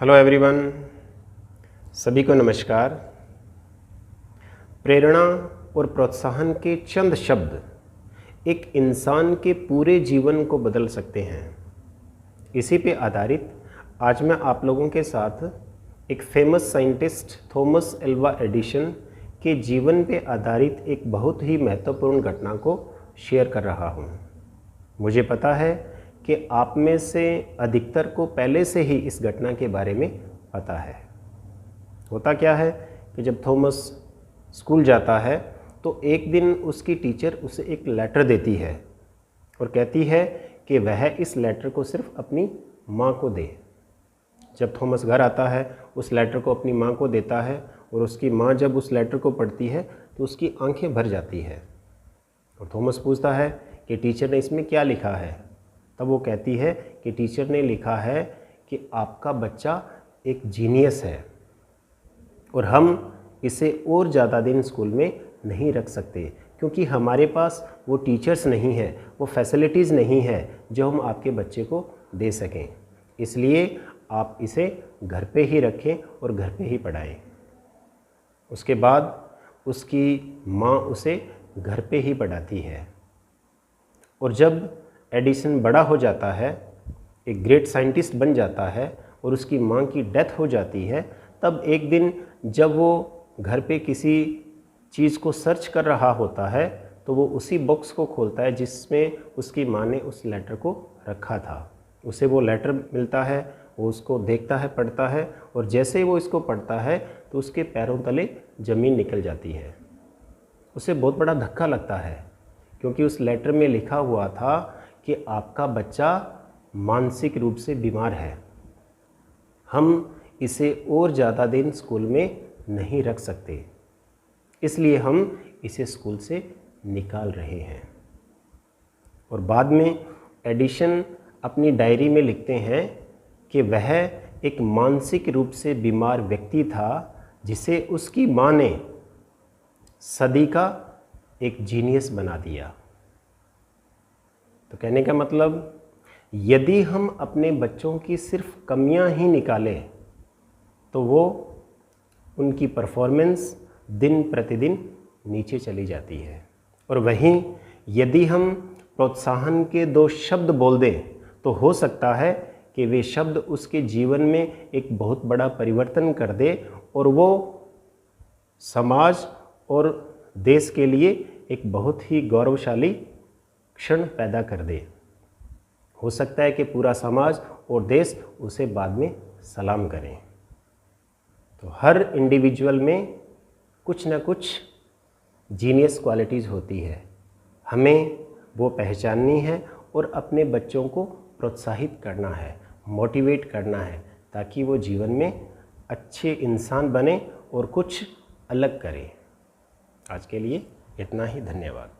Hello everyone, सभी को नमस्कार। प्रेरणा और प्रोत्साहन के चंद शब्द एक इंसान के पूरे जीवन को बदल सकते हैं। इसी पे आधारित आज मैं आप लोगों के साथ एक famous scientist Thomas Alva Edison के जीवन पे आधारित एक बहुत ही महत्वपूर्ण घटना को शेयर कर रहा हूँ। मुझे पता है कि आप में से अधिकतर को पहले से ही इस घटना के बारे में पता है। होता क्या है कि जब थॉमस स्कूल जाता है तो एक दिन उसकी टीचर उसे एक लेटर देती है और कहती है कि वह इस लेटर को सिर्फ अपनी माँ को दे। जब थॉमस घर आता है उस लेटर को अपनी माँ को देता है और उसकी माँ जब उस लेटर को पढ़ती है तो उसकी आंखें भर जाती है और थॉमस पूछता है कि टीचर ने इसमें क्या लिखा है। तब वो कहती है कि टीचर ने लिखा है कि आपका बच्चा एक जीनियस है और हम इसे और ज़्यादा दिन स्कूल में नहीं रख सकते क्योंकि हमारे पास वो टीचर्स नहीं है, वो फैसिलिटीज़ नहीं है जो हम आपके बच्चे को दे सकें। इसलिए आप इसे घर पे ही रखें और घर पे ही पढ़ाएं। उसके बाद उसकी माँ उसे घर पे ही पढ़ाती है और जब एडिसन बड़ा हो जाता है, एक ग्रेट साइंटिस्ट बन जाता है और उसकी माँ की डेथ हो जाती है, तब एक दिन जब वो घर पे किसी चीज़ को सर्च कर रहा होता है तो वो उसी बॉक्स को खोलता है जिसमें उसकी माँ ने उस लेटर को रखा था। उसे वो लेटर मिलता है, वो उसको देखता है, पढ़ता है और जैसे ही वो इसको पढ़ता है तो उसके पैरों तले ज़मीन निकल जाती है। उसे बहुत बड़ा धक्का लगता है क्योंकि उस लेटर में लिखा हुआ था कि आपका बच्चा मानसिक रूप से बीमार है, हम इसे और ज़्यादा दिन स्कूल में नहीं रख सकते, इसलिए हम इसे स्कूल से निकाल रहे हैं। और बाद में एडिसन अपनी डायरी में लिखते हैं कि वह एक मानसिक रूप से बीमार व्यक्ति था जिसे उसकी माँ ने सदी का एक जीनियस बना दिया। तो कहने का मतलब, यदि हम अपने बच्चों की सिर्फ कमियां ही निकालें तो वो उनकी परफॉर्मेंस दिन प्रतिदिन नीचे चली जाती है। और वहीं यदि हम प्रोत्साहन के 2 शब्द बोल दें तो हो सकता है कि वे शब्द उसके जीवन में एक बहुत बड़ा परिवर्तन कर दे और वो समाज और देश के लिए एक बहुत ही गौरवशाली क्षण पैदा कर दे। हो सकता है कि पूरा समाज और देश उसे बाद में सलाम करें। तो हर इंडिविजुअल में कुछ ना कुछ जीनियस क्वालिटीज़ होती है, हमें वो पहचाननी है और अपने बच्चों को प्रोत्साहित करना है, मोटिवेट करना है ताकि वो जीवन में अच्छे इंसान बने और कुछ अलग करें। आज के लिए इतना ही, धन्यवाद।